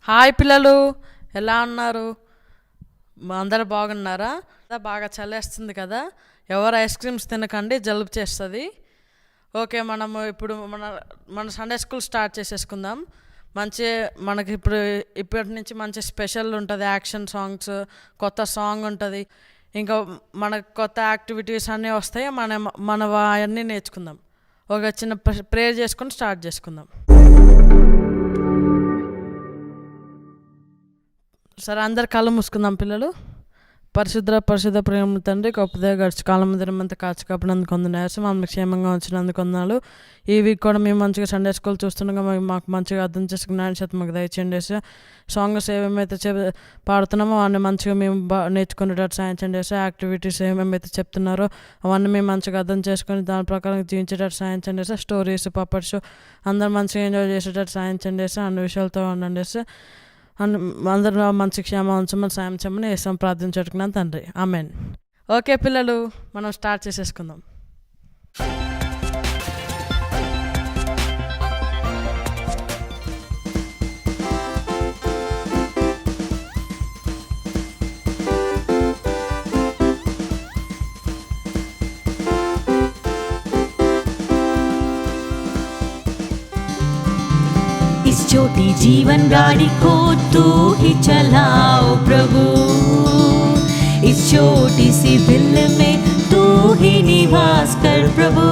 Hi పిల్లలు, ఎలా ఉన్నారు? అందరు బాగున్నారా? బాగా చలేస్తుంది కదా, ఎవరు ఐస్ క్రీమ్స్ తినకండి, జలుబు చేస్తుంది. ఓకే, మనము ఇప్పుడు మన సండే స్కూల్ స్టార్ట్ చేసేసుకుందాం. మంచి మనకి ఇప్పటి నుంచి మంచి స్పెషల్ ఉంటుంది, యాక్షన్ సాంగ్స్, కొత్త సాంగ్ ఉంటుంది, ఇంకా మనకు కొత్త యాక్టివిటీస్ అన్నీ వస్తాయి. మన అవన్నీ నేర్చుకుందాం. ఒక చిన్న ప్రేయర్ చేసుకొని స్టార్ట్ చేసుకుందాం. సరే, అందరు కళ్ళు మూసుకుందాం పిల్లలు. పరిశుద్ధ ప్రేమ తండ్రి, గొప్పదే గడిచి కాలం మంతా కాచి కాపినందుకు వందనాలు. మమ్మల్ని క్షేమంగా ఉంచినందుకు వందనాలు. ఈ వీక్ కూడా మేము మంచిగా సండే స్కూల్ చూస్తుండగా మాకు మంచిగా అర్థం చేసుకున్న చేత మాకు దయచేయండి. సాంగ్స్ ఏమేమైతే పాడుతున్నామో అవన్నీ మంచిగా మేము నేర్చుకునేటట్టు సాయం చేయండి. యాక్టివిటీస్ ఏమేమైతే చెప్తున్నారో అవన్నీ మేము మంచిగా అర్థం చేసుకొని దాని ప్రకారం జీవించేటట్టు సాయం చేయండి. స్టోరీస్, పప్పట్స్ అందరూ మంచిగా ఎంజాయ్ చేసేటట్టు సాయం చేయండి. అన్ని విషయాలతో ఉండండి. అందరూ మంచి క్షేమ ఉంచమని సాయం చేయమని వేసాం ప్రార్థించుకున్నాను తండ్రి, ఆమెన్. ఓకే పిల్లలు, మనం స్టార్ట్ చేసేసుకుందాం. इस छोटी जीवन गाड़ी को तू ही चलाओ प्रभु। इस छोटी सी दिल में तू ही निवास कर प्रभु।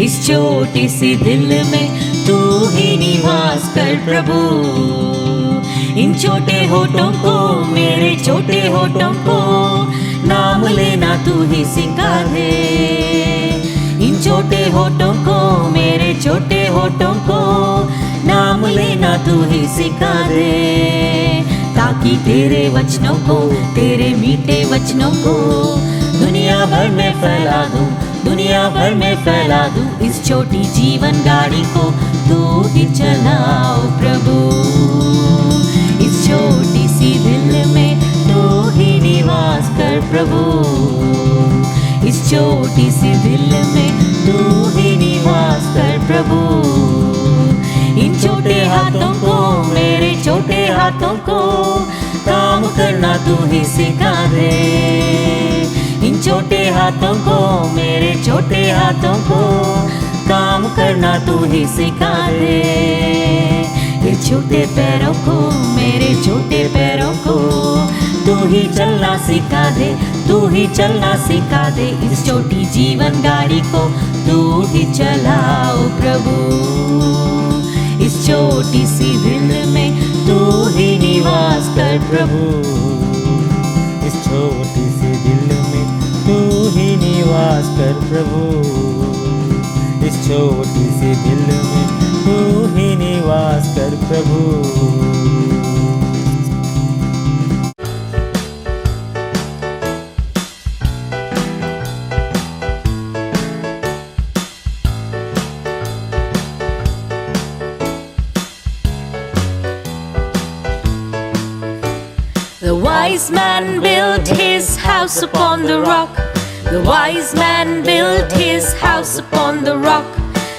इस छोटी सी दिल में तू ही निवास कर प्रभु। इन छोटे होठों को, मेरे छोटे होठों को नाम लेना तू ही सिखा दे। इन छोटे होठों को, मेरे छोटे होठों को नाम लेना तू ही सिखा दे, ताकि तेरे वचनों को, तेरे मीठे वचनों को दुनिया भर में फैला दूं, दुनिया भर में फैला दूं। इस छोटी जीवन गाड़ी को तू ही चलाओ प्रभु। इस छोटी सी दिल में तू ही निवास कर प्रभु। इस छोटी सी दिल में तू ही निवास कर प्रभु। इन छोटे हाथों को, मेरे छोटे हाथों को काम करना तू ही सिखा दे। इन छोटे हाथों को, मेरे छोटे हाथों को काम करना तू ही सिखा दे। ये छोटे पैरों को, मेरे छोटे पैरों को तू ही चलना सिखा दे, तू ही चलना सिखा दे। इस छोटी जीवन गाड़ी को तू ही चलाओ प्रभु। इस छोटी सी दिल में तू ही निवास कर प्रभु। इस छोटी सी दिल में तू ही निवास कर प्रभु। इस छोटी सी दिल में तू ही निवास कर प्रभु। The wise man built his house upon the rock. The wise man built his house upon the rock.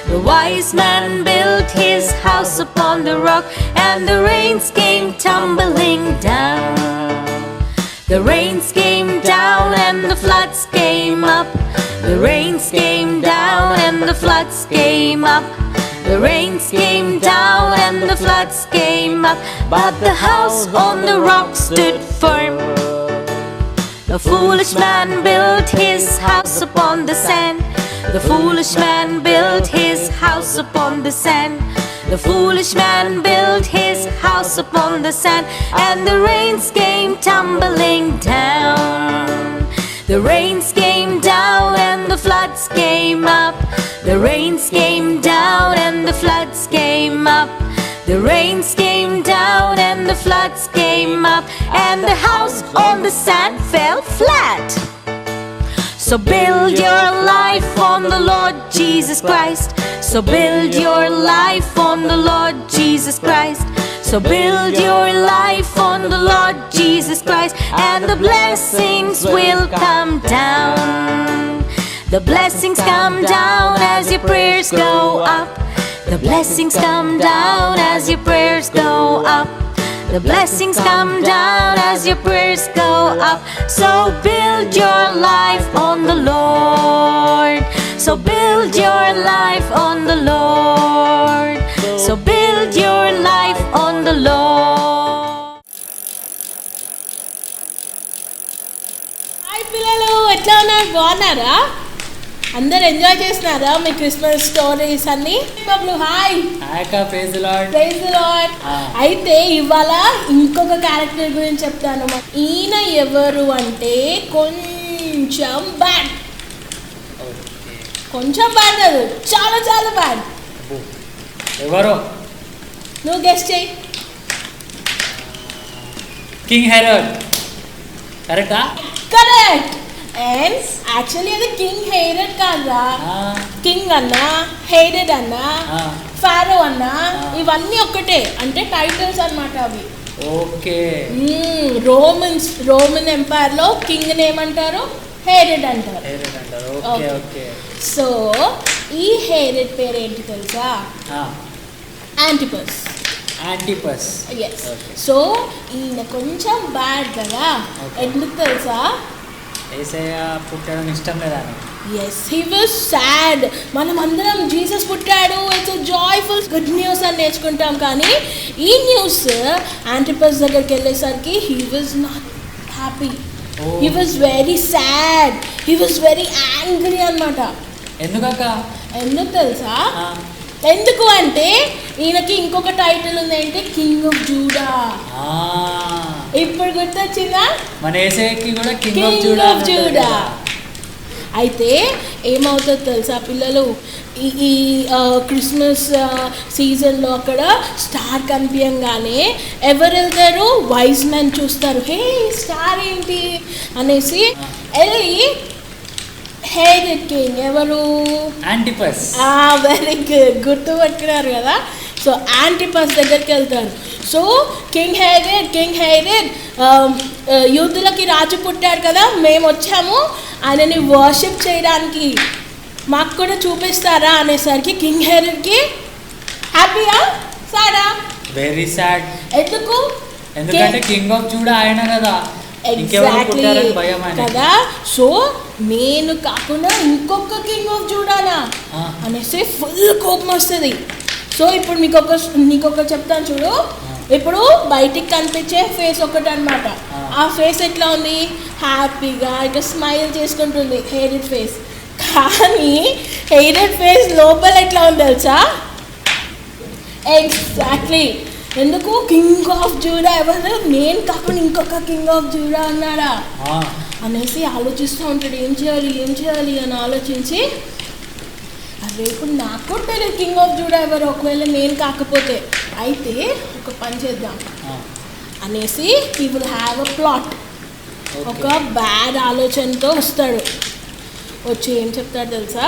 The wise man built his house upon the rock, and the rains came tumbling down. The rains came down and the floods came up. The rains came down and the floods came up. The rains came down and the floods came up, but the house on the rock stood firm. The foolish man built his house upon the sand. The foolish man built his house upon the sand. The foolish man built his house upon the sand, and the rains came tumbling down. The rains came down and the floods came up. The rains came down and the floods came up. The rains came down and the floods came up, and the house on the sand fell flat. So build your life on the Lord Jesus Christ. So build your life on the Lord Jesus Christ. So build your life on the Lord Jesus Christ, and the blessings will come down. The blessings come down as your prayers go up. The blessings come down as your prayers go up. The blessings come down as your prayers go up. So build your life on the Lord. So build your life on the Lord. So build your life on the Lord. Hi పిల్లలు, ఎట్లా ఉన్నారు? బాగున్నారా? అందరు enjoy చేస్తున్నారా మీ Christmas stories అన్ని? Bablu hi. Praise the lord. Praise the lord. అయితే ఇవాళ ఇంకొక క్యారెక్టర్ గురించి చెప్తాను. ఈయన ఎవరు అంటే కొంచెం బ్యాడ్. కొంచెం బ్యాడ్ కాదు, చాలా చాలా బ్యాడ్. ఎవరు? నువ్వు గెస్ట్ చేయి. King Herod. కరెక్టా? కరెక్ట్. అండ్ యాక్చువల్లీ అది కింగ్ హెరోడ్ కాదా, కింగ్ అన్నా హెరోడ్ అన్నా ఫారో అన్నా ఇవన్నీ ఒక్కటే, అంటే టైటిల్స్ అన్నమాట అవి. ఓకే. రోమన్ ఎంపైర్ లో కింగ్ ఏమంటారు? హెరోడ్ అంటారు. Okay okay. సో ఈ హెరోడ్ పేరు ఏంటి తెలుసా? యాంటిపస్. యాంటిపస్. ఎస్. సో ఈయన కొంచెం బ్యాడ్ కదా. ఎందుకు తెలుసా? యేసయ్య పుట్టడం ఇష్టం లేదా? Yes, he was sad. మనం అందరం జీసస్ పుట్టాడు, ఇట్స్ జాయ్ఫుల్ గుడ్ న్యూస్ అని నేర్చుకుంటాం. కానీ ఈ న్యూస్ యాంటిపస్ దగ్గరికి వెళ్ళేసరికి he was not happy. He was very sad, he was very angry అన్నమాట. ఎందుకక్క? ఎందుకు తెలుసా? ఎందుకు అంటే ఈయనకి ఇంకొక టైటిల్ ఉంది, ఏంటి? King of JUDA. ఇప్పుడు గుర్తొచ్చిందా? మన యేసయ్యకి కూడా కింగ్ ఆఫ్ జూడా. అయితే ఏమవుతుందో తెలుసా పిల్లలు, ఈ క్రిస్మస్ సీజన్లో అక్కడ స్టార్ కనిపించగానే ఎవరు వెళ్తారు? వైజ్ మెన్ చూస్తారు. హే స్టార్ ఏంటి అనేసి వెళ్ళి హెరోడ్ కింగ్ ఎవరు? యాంటిపస్. వెరీ గుడ్, గుర్తుపట్టుకున్నారు కదా. సో యాంటిపస్ దగ్గరికి వెళ్తారు. సో కింగ్ హెరోడ్ యూదులకి రాజు పుట్టాడు కదా, మేము వచ్చాము ఆయనని వర్షిప్ చేయడానికి, మాకు కూడా చూపిస్తారా అనేసరికి కింగ్ హెరోడ్కి హ్యాపీయా సాడా? Very sad. ఎందుకు? ఎందుకంటే కింగ్ ఆఫ్ జూడా ఆయన కదా. ఎగ్జాక్ట్లీ కదా. సో నేను కాకుండా ఇంకొక కింగ్ ఆఫ్ జూడానా అనేసి ఫుల్ కోపం వస్తుంది. సో ఇప్పుడు నీకొక చెప్తాను చూడు. ఇప్పుడు బయటికి కనిపించే ఫేస్ ఒకటి అనమాట. ఆ ఫేస్ ఎట్లా ఉంది? హ్యాపీగా ఇట్లా స్మైల్ చేసుకుంటుంది హెరోడ్ ఫేస్. కానీ హెరోడ్ ఫేస్ లోపల ఎట్లా ఉంది తెలుసా? ఎగ్జాక్ట్లీ. ఎందుకు? కింగ్ ఆఫ్ జూడా ఎవరు? నేను కాకుండా ఇంకొక కింగ్ ఆఫ్ జూడా అన్నాడా అనేసి ఆలోచిస్తూ ఉంటాడు. ఏం చేయాలి అని ఆలోచించి, అదే ఇప్పుడు నాకు కూడా తెలియదు కింగ్ ఆఫ్ జూడా ఎవరు, ఒకవేళ నేను కాకపోతే. అయితే ఒక పని చేద్దాం అనేసి he will have a plot. ఒక బ్యాడ్ ఆలోచనతో వస్తాడు. వచ్చి ఏం చెప్తాడు తెలుసా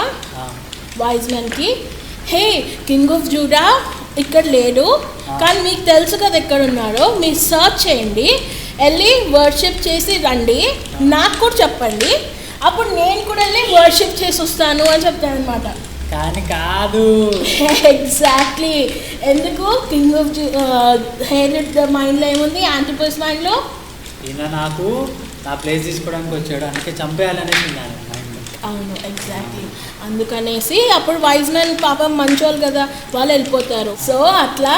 వైజ్ మ్యాన్కి? హే, కింగ్ ఆఫ్ జూడా ఇక్కడ లేడు, కానీ మీకు తెలుసు కదా ఎక్కడ ఉన్నాడో, మీరు సర్చ్ చేయండి, వెళ్ళి వర్షిప్ చేసి రండి, నాకు కూడా చెప్పండి, అప్పుడు నేను కూడా వెళ్ళి వర్షిప్ చేసి వస్తాను అని చెప్తాను అనమాట. కానీ కాదు. ఎగ్జాక్ట్లీ. ఎందుకు? కింగ్ ఆఫ్ హెరోడ్ మైండ్లో ఏముంది? యాంటిపస్ మైండ్లో ఈయన నాకు నా ప్లేస్ తీసుకోవడానికి వచ్చాడు, అందుకే చంపేయాలనేసి మైండ్లో. అవును, ఎగ్జాక్ట్లీ. అందుకనేసి అప్పుడు వైజ్ మ్యాన్ పాపం మంచోళ్ళు కదా, వాళ్ళు వెళ్ళిపోతారు. సో అట్లా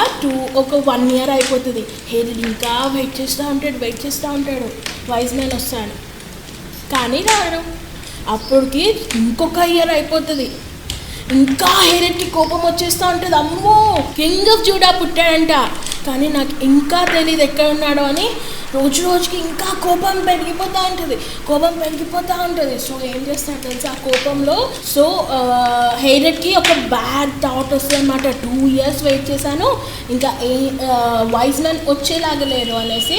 ఒక 1 year అయిపోతుంది. హెరోడ్ ఇంకా వెయిట్ చేస్తూ ఉంటాడు వైజ్ మ్యాన్ వస్తాడు, కానీ రాడు. అప్పటికి ఇంకొక year అయిపోతుంది. ఇంకా హెరోడ్కి కోపం వచ్చేస్తూ ఉంటుంది. అమ్మో, కింగ్ ఆఫ్ జూడా పుట్టాడంట, కానీ నాకు ఇంకా తెలియదు ఎక్కడ ఉన్నాడో అని రోజుకి ఇంకా కోపం పెరిగిపోతూ ఉంటుంది. సో ఏం చేస్తాడు తెలుసా ఆ కోపంలో? సో హెరోడ్కి ఒక బ్యాడ్ థాట్ వస్తుంది అనమాట. 2 years వెయిట్ చేశాను, ఇంకా వైజ్ మ్యాన్ వచ్చేలాగా లేరు అనేసి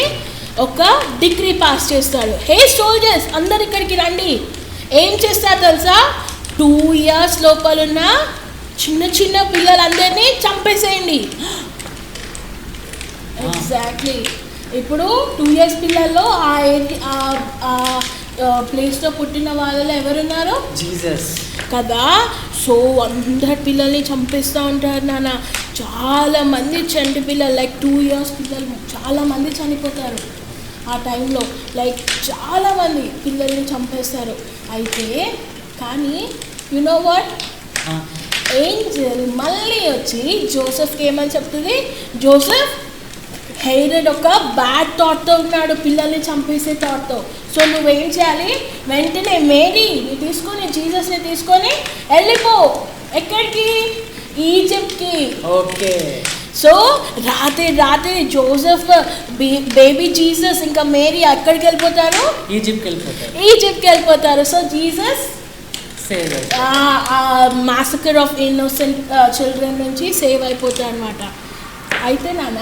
ఒక డిగ్రీ పాస్ చేస్తాడు. హే సోల్జర్స్, అందరు ఇక్కడికి రండి. ఏం చేస్తారు తెలుసా? 2 years లోపలున్న చిన్న పిల్లలందరినీ చంపేసేయండి. ఎగ్జాక్ట్లీ. ఇప్పుడు 2 years పిల్లల్లో ప్లేస్లో పుట్టిన వాళ్ళలో ఎవరున్నారు జీసస్. కదా. సో అందరి పిల్లల్ని చంపేస్తూ ఉంటారు నాన్న. చాలామంది చంటి పిల్లలు లైక్ 2 years పిల్లలు చాలామంది చనిపోతారు ఆ టైంలో. లైక్ చాలామంది పిల్లల్ని చంపేస్తారు. అయితే కానీ యు నో వాట్, ఏంజల్ మళ్ళీ వచ్చి జోసెఫ్కి ఏమని చెప్తుంది, జోసెఫ్ హెరోడ్ ఒక బ్యాడ్ థాట్తో ఉన్నాడు, పిల్లల్ని చంపేసే థాట్తో. సో నువ్వేం చేయాలి, వెంటనే మేరీని తీసుకొని జీసస్ని తీసుకొని వెళ్ళిపో. ఎక్కడికి, ఈజిప్ట్కి. ఓకే. సో రాత్రి జోసెఫ్ బేబీ జీసస్ ఇంకా మేరీ ఎక్కడికి వెళ్ళిపోతారు, ఈజిప్ట్కి వెళ్ళిపోతారు. So Jesus massacre of innocent children నుంచి సేవ్ అయిపోతాడు అనమాట. అయితే నాన్న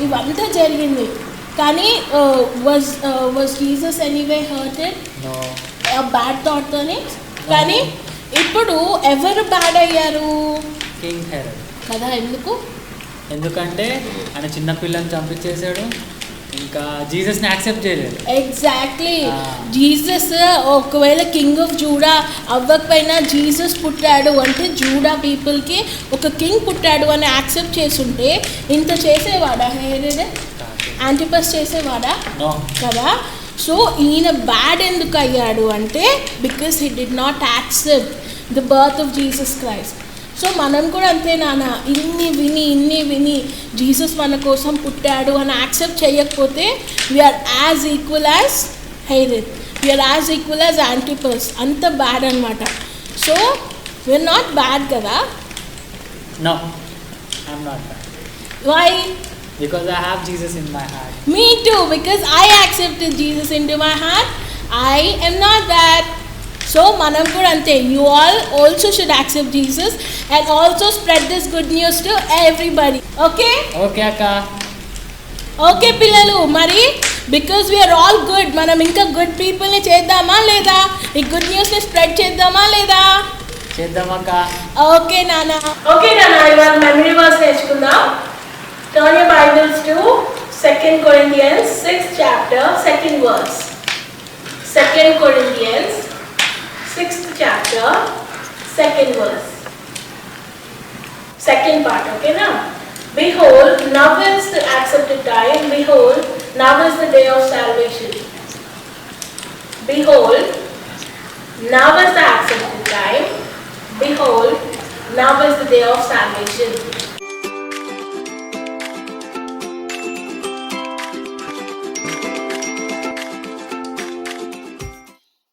ఇవంతా జరిగింది కానీ was Jesus anyway hurted bad థాట్తోని. కానీ ఇప్పుడు ఎవరు బ్యాడ్ అయ్యారు, కింగ్ హెరోడ్ కదా. ఎందుకంటే ఆయన చిన్న పిల్లని చంపించేశాడు, ఇంకా జీసస్ని యాక్సెప్ట్ చేయలేదు. ఎగ్జాక్ట్లీ. జీసస్ ఒకవేళ కింగ్ ఆఫ్ జూడా అవ్వకపోయినా జీసస్ పుట్టాడు అంటే జూడా పీపుల్కి ఒక కింగ్ పుట్టాడు అని యాక్సెప్ట్ చేసుంటే ఇంత చేసేవాడా హెరోడ్, యాంటిపస్ చేసేవాడా కదా. సో ఈయన బ్యాడ్ ఎందుకు అయ్యాడు అంటే because he did not accept the birth of Jesus Christ. So మనం కూడా అంతే నాన్న, ఇన్ని విని జీసస్ మన కోసం పుట్టాడు అని యాక్సెప్ట్ చేయకపోతే we are as equal as Herod, we are as equal as Antipas. అంత బ్యాడ్ అనమాట. సో వీఆర్ నాట్ బ్యాడ్ కదా. No, I'm not bad. Why? Because I have Jesus in my heart. Me too, because I accepted Jesus into my heart. I am not that. So manam kuda ante, you all also should accept Jesus and also spread this good news to everybody. Okay? Okay akka. Okay పిల్లలు, మరి because we are all good, మనం ఇంకా good పీపుల్ని చేద్దామా లేదా, ఈ good న్యూస్ని spread చేద్దామా లేదా, చేద్దాం అక్క. ఓకే నాన్న. ఇవాళ మెమరీ వర్స్ నేర్చుకుందాం. Turn your Bibles to 2 Corinthians 6th chapter, 2nd verse. 2 Corinthians 6th chapter, 2nd verse. Second part, okay now? Behold, now is the accepted time. Behold, now is the day of salvation. Behold, now is the accepted time. Behold, now is the day of salvation.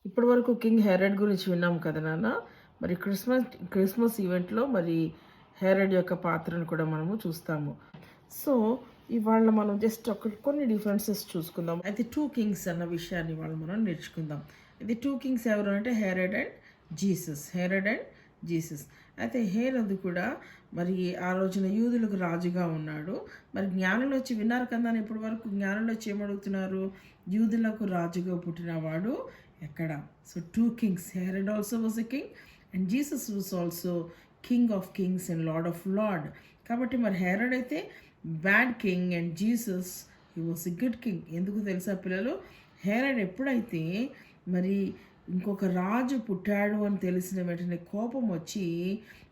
ఇప్పటి వరకు king Herod గురించి విన్నాం కదా నాన్న. మరి Christmas ఈవెంట్లో మరి Herod యొక్క పాత్రను కూడా మనము చూస్తాము. సో ఇవాళ మనం జస్ట్ కొన్ని డిఫరెన్సెస్ చూసుకుందాం. అయితే 2 kings అన్న విషయాన్ని ఇవాళ మనం నేర్చుకుందాం. ఇది 2 kings ఎవరు అంటే హెరోడ్ అండ్ జీసస్. అయితే హెరోదు కూడా మరి ఆ రోజున యూదులకు రాజుగా ఉన్నాడు. మరి జ్ఞానులు వచ్చి విన్నారు కదా ఇప్పటి వరకు, జ్ఞానులు వచ్చి ఏమడుగుతున్నారు, యూదులకు రాజుగా పుట్టినవాడు ఎక్కడ. So 2 kings, Herod also was a king and Jesus was also king of kings and lord of lord. కాబట్టి మరి హెరోడ్ అయితే bad king and Jesus he was a good king. ఎందుకు తెలుసా పిల్లలు, హెరోడ్ ఎప్పుడైతే మరి ఇంకొక రాజు పుట్టాడు అని తెలిసిన వెంటనే కోపం వచ్చి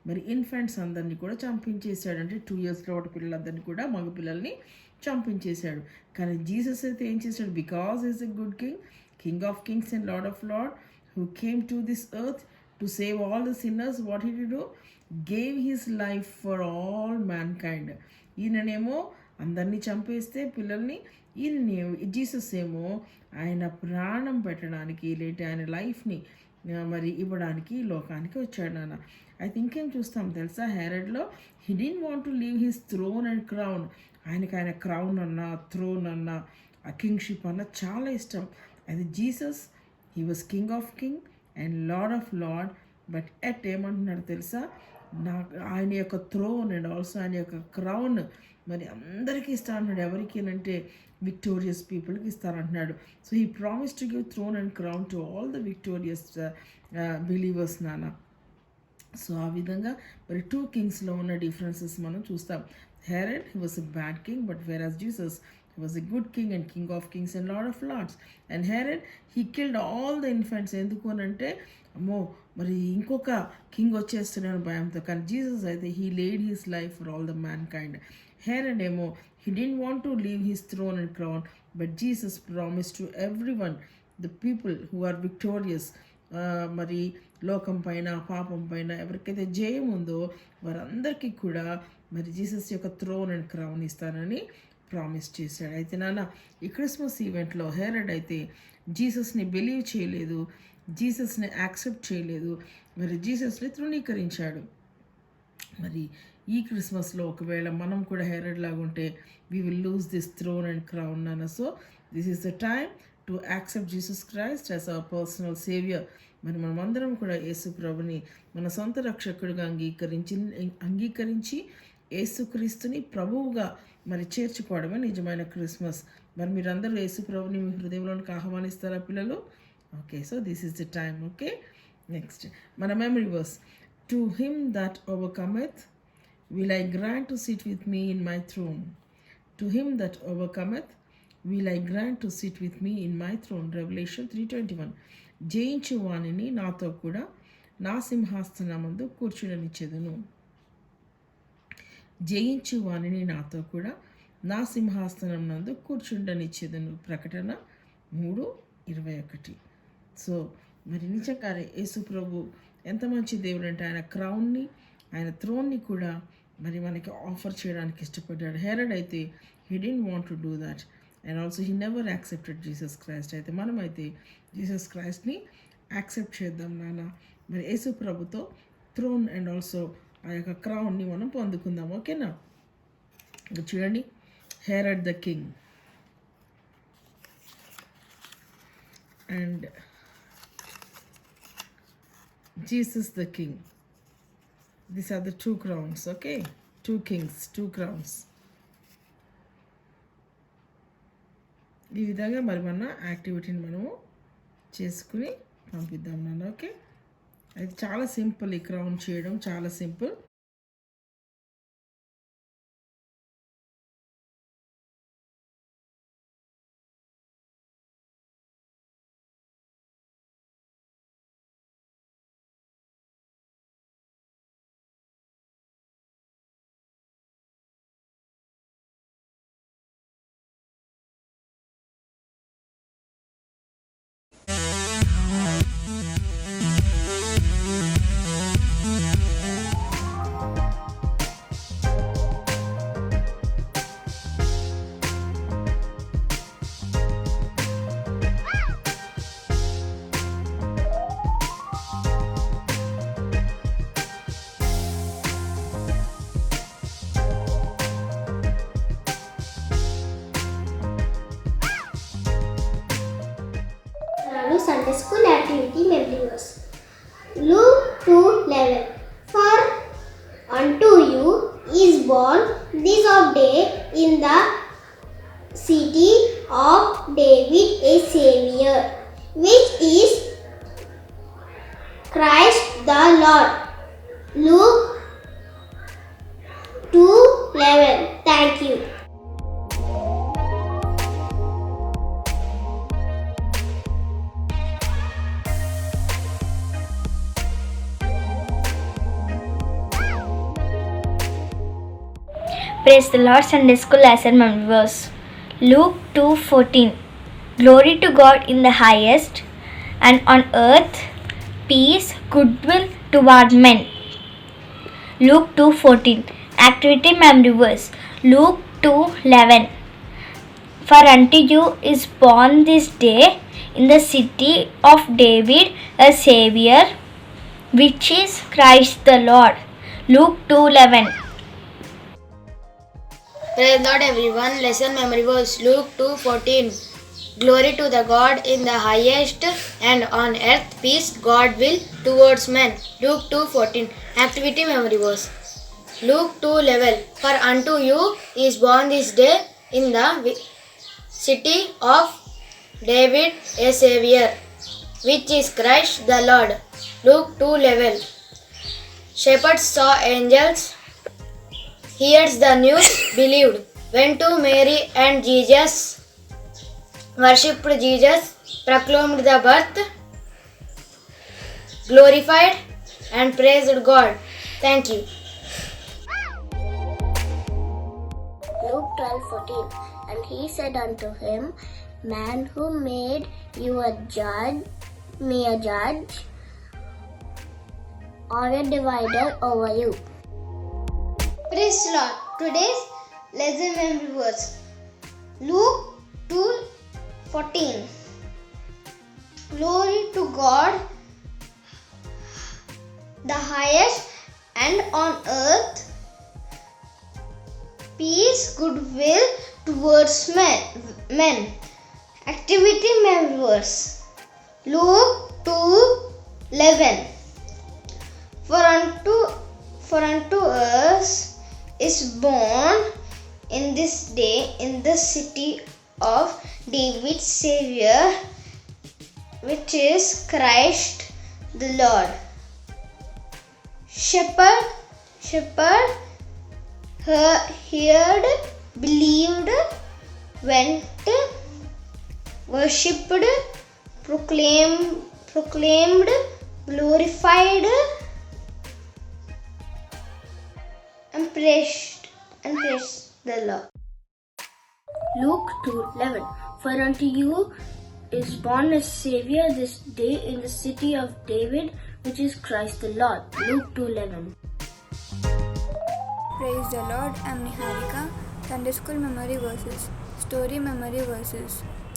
మరి ఇన్ఫెంట్స్ అందరినీ కూడా చంపించేశాడు. అంటే 2 years లోటు పిల్లలందరినీ కూడా మగపిల్లల్ని చంపించేశాడు. కానీ జీసస్ అయితే ఏం చేశాడు, because is a good king, king of kings and lord of lord, who came to this earth to save all the sinners. What he did, gave his life for all mankind. ఈయననేమో అందరినీ చంపేస్తే పిల్లల్ని, Jesus ఏమో ఆయన ప్రాణం పెట్టడానికి లేటి ఆయన లైఫ్ని మరి ఇవ్వడానికి లోకానికి వచ్చాడు నాన్న. అయితే ఇంకేం చూస్తాం తెలుసా, హెరోడ్లో he didn't want to leave his throne and crown. ఆయన క్రౌన్ అన్న, థ్రోన్ అన్న, ఆ కింగ్షిప్ అన్న చాలా ఇష్టం. అది Jesus, he was king of king and lord of lord. But at ఏమంటున్నాడు తెలుసా, ఆయన యొక్క థ్రోన్ అండ్ ఆల్సో ఆయన యొక్క క్రౌన్ మరి అందరికీ ఇస్తానంటున్నాడు. ఎవరికి అంటే విక్టోరియస్ పీపుల్కి ఇస్తానంటున్నాడు. So he promise to give throne and crown to all the victorious believers నాన్న. సో ఆ విధంగా మరి 2 kingsలో ఉన్న డిఫరెన్సెస్ మనం చూస్తాం. Herod he was a bad king, but whereas Jesus He was a good king and king of kings and lord of lords. And Herod, he killed all the infants. ఎందుకు అని అంటే అమ్మో మరి ఇంకొక king వచ్చేస్తున్నాడు భయంతో. కానీ Jesus అయితే he laid his life for all the mankind. Herod ఏమో he didn't want to leave his throne and crown, but Jesus promised to everyone, the people who are victorious, మరి లోకం పైన పాపం పైన ఎవరికైతే జయం ఉందో వారందరికీ కూడా మరి జీసస్ యొక్క థ్రోన్ అండ్ క్రౌన్ ఇస్తానని ప్రామిస్ చేశాడు. అయితే నాన్న ఈ క్రిస్మస్ ఈవెంట్లో హెరోడ్ అయితే జీసస్ని బిలీవ్ చేయలేదు, జీసస్ని యాక్సెప్ట్ చేయలేదు, మరి జీసస్ని తృణీకరించాడు. మరి ఈ క్రిస్మస్లో ఒకవేళ మనం కూడా హెరోడ్ లాగా ఉంటే we will lose this throne and crown నాన్న. So this is the time to accept Jesus Christ as our personal saviour. మరి మనమందరం కూడా యేసు ప్రభుని మన సొంత రక్షకుడిగా అంగీకరించి యేసుక్రీస్తుని ప్రభువుగా మరి చేర్చుకోవడమే నిజమైన క్రిస్మస్. మరి మీరందరూ యేసు ప్రభుని మీ హృదయంలోనికి ఆహ్వానిస్తారా పిల్లలు? Okay, so this is the time. Okay, next మన memory verse. To him that overcometh will I grant to sit with me in my throne. To him that overcometh will I grant to sit with me in my throne. Revolution 3:21. జయించు వాణిని నాతో కూడా నా సింహాసనమందు కూర్చుండనిచ్చేదను. జయించు వాణిని నాతో కూడా నా సింహాసనం నందు కూర్చుండనిచ్చేదను. ప్రకటన 3:21. సో మరి నిజంగానే యేసు ప్రభు ఎంత మంచి దేవుడు అంటే ఆయన క్రౌన్ని, ఆయన థ్రోన్ని కూడా మరి మనకి ఆఫర్ చేయడానికి ఇష్టపడ్డాడు. హెరోడ్ అయితే he didn't want to do that and also he never accepted Jesus Christ. అయితే మనమైతే జీసస్ క్రైస్ట్ని యాక్సెప్ట్ చేద్దాం నాన్న. మరి యేసు ప్రభుతో థ్రోన్ అండ్ ఆల్సో ఆ యొక్క క్రౌన్ని మనం పొందుకుందాం. ఓకేనా? ఇంకా చూడండి, Herod the king and Jesus the king. These are the two crowns, okay? Two kings, two crowns. ఈ విధంగా మరి మన యాక్టివిటీని మనము చేసుకుని పంపిద్దాం నాన్న. ఓకే, అది చాలా సింపుల్. ఈ క్రౌన్ చేయడం చాలా simple. Sunday school activity members. Luke 2:11. For unto you is born this of day in the city of David a Savior, which is Christ the Lord. Luke 2:11. Thank you. Praise the Lord. Sunday School lesson memory verse. Luke 2:14. Glory to God in the highest, and on earth peace, goodwill toward men. Luke 2:14. Activity memory verse. Luke 2:11. For unto you is born this day in the city of David a Savior, which is Christ the Lord. Luke 2:11. Praise Lord everyone. Lesson memory verse. Luke 2:14. Glory to the God in the highest, and on earth peace, goodwill towards men. Luke 2:14. Activity memory verse. Luke 2:11. For unto you is born this day in the city of David a Savior, which is Christ the Lord. Luke 2:11. Shepherds saw angels, hears the news, believed. When to Mary and Jesus, worshipped Jesus, proclaimed the birth, glorified and praised God. Thank you. Luke 12:14. And he said unto him, Man, who made you a judge or a divider over you? Praise the Lord. Today's lesson memory verse, Luke 2:14. Glory to God, the highest, and on earth peace, goodwill towards men. Activity memory verse, Luke 2:11. For unto us is born in this day in the city of David Savior, which is Christ the Lord. Shepherd heard, believed, went, worshipped, proclaimed, glorified, and praised the Lord. Luke 2:11. For unto you is born a Savior this day in the city of David, which is Christ the Lord. Luke 2:11. Praise the Lord. I'm Niharika. Sunday School Memory Verses. Story Memory Verses.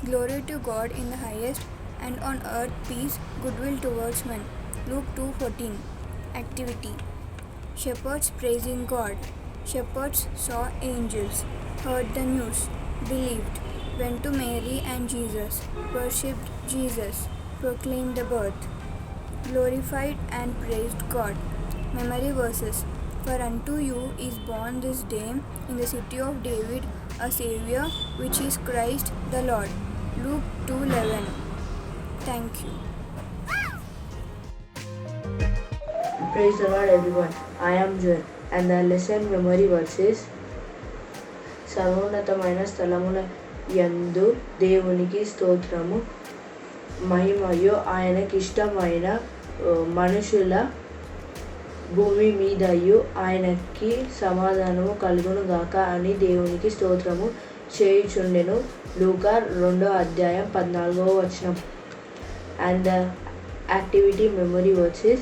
Glory to God in the highest, and on earth peace, goodwill towards men. Luke 2:14. Activity. Shepherds praising God. Shepherds saw angels, heard the news, believed, went to Mary and Jesus, worshipped Jesus, proclaimed the birth, glorified and praised God. Memory verses. For unto you is born this day in the city of David a Savior, which is Christ the Lord. Luke 2:11. Thank you. Praise the Lord, everyone. I am Joel, and the lesson memory verses, సర్వోన్నతమైన స్థలముల యందు దేవునికి స్తోత్రము, మహిమయు ఆయనకిష్టమైన మనుషుల భూమి మీదయు ఆయనకి సమాధానము కలుగును గాక అని దేవునికి స్తోత్రము చేయుచుండెను. లూకా 2:14. And the activity memory verses,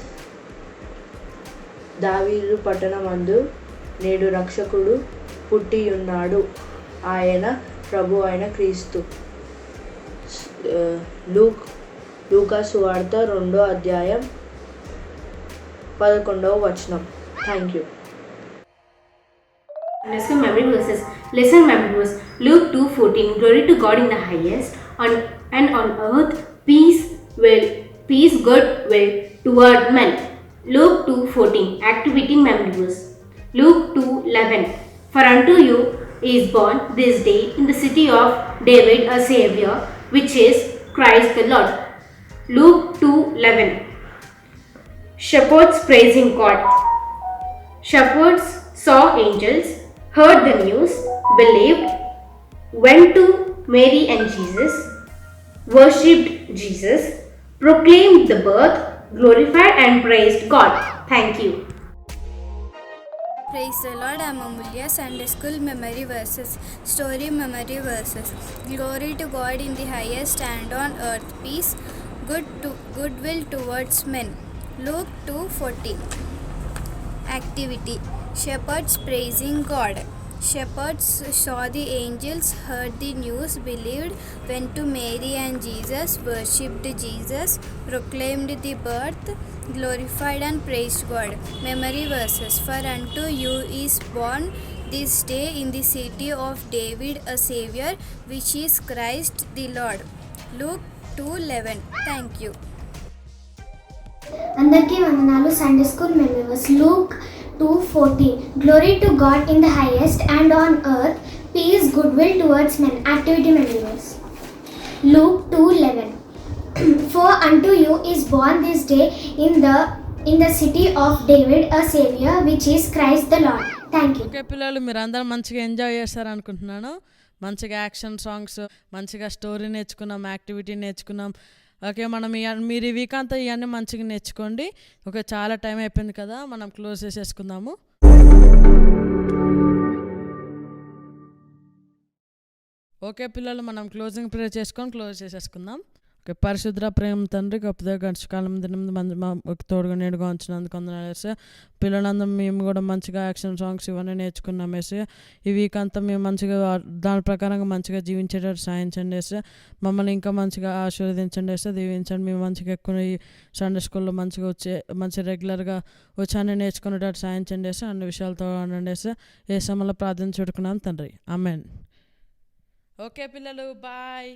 దావీదు పట్టణమందు నేడు రక్షకుడు పుట్టియున్నాడు, ఆయన ప్రభు అయిన క్రీస్తు. లూకా సువార్త 2:11. Thank you. Lesson memory verses. Lesson memory verse, Luke 2:14. Glory to God in the highest, and on earth peace, goodwill toward men. Luke 2:14. Activity memory verse, Luke 2:11. For unto you is born this day in the city of David a Savior, which is Christ the Lord. Luke 2:11. Shepherds praising God. Shepherds saw angels, heard the news, believed, went to Mary and Jesus, worshipped Jesus, proclaimed the birth, glorified and praised God. Thank you. Praise the Lord. I'm Amulya. Sunday School Memory Verses. Story Memory Verses. Glory to God in the highest, and on earth peace, goodwill towards men. Luke 2:14. Activity. Shepherds praising God. Shepherds saw the angels, heard the news, believed, went to Mary and Jesus, worshipped Jesus, proclaimed the birth, glorified and praised God. Memory verses. For unto you is born this day in the city of David a Savior, which is Christ the Lord. Luke 2:11. Thank you. అందరికీ వందనాలు. Sunday school memories. Luke 2:14. Glory to God in the highest, and on earth peace, goodwill towards men. Activity memories. Luke 2:11. For unto you is born this day in the city of David a Savior, which is Christ the Lord. Thank you. Okay పిల్లలు, మీరు అందరూ మంచిగా enjoy చేస్తారు అనుకుంటున్నాను. మంచిగా action songs, మంచిగా story నేర్చుకున్నాం, activity నేర్చుకున్నాం. ఓకే, మనం మీరు ఈ వీక్ అంతా ఇవన్నీ మంచిగా నేర్చుకోండి. ఓకే, చాలా టైం అయిపోయింది కదా, మనం క్లోజ్ చేసేసుకుందాము. ఓకే పిల్లలు, మనం క్లోజింగ్ ప్రేయర్ చేసుకొని క్లోజ్ చేసేసుకుందాం. ఓకే, పరిశుద్ర ప్రేమ తండ్రి, గొప్పగా గడిచికాలం తోడుగా నేడుగా ఉంచినందుకు వందనాలు వేసే. పిల్లలందరం మేము కూడా మంచిగా యాక్షన్ సాంగ్స్ ఇవన్నీ నేర్చుకున్నాం వేసే. ఈ వీక్ అంతా మేము మంచిగా దాని ప్రకారంగా మంచిగా జీవించేటట్టు సాయించండి వేసే. మమ్మల్ని ఇంకా మంచిగా ఆశీర్వదించండి వేసే, దీవించండి. మేము మంచిగా ఎక్కువ ఈ సండే స్కూల్లో మంచిగా రెగ్యులర్గా వచ్చి నేర్చుకునేటట్టు సాయించండి వేసే. అన్ని విషయాలతో ఉండండి వేసే. ఏ సమయంలో ప్రార్థన చూడుకున్నాం తండ్రి, ఆమెన్. ఓకే పిల్లలు, బాయ్.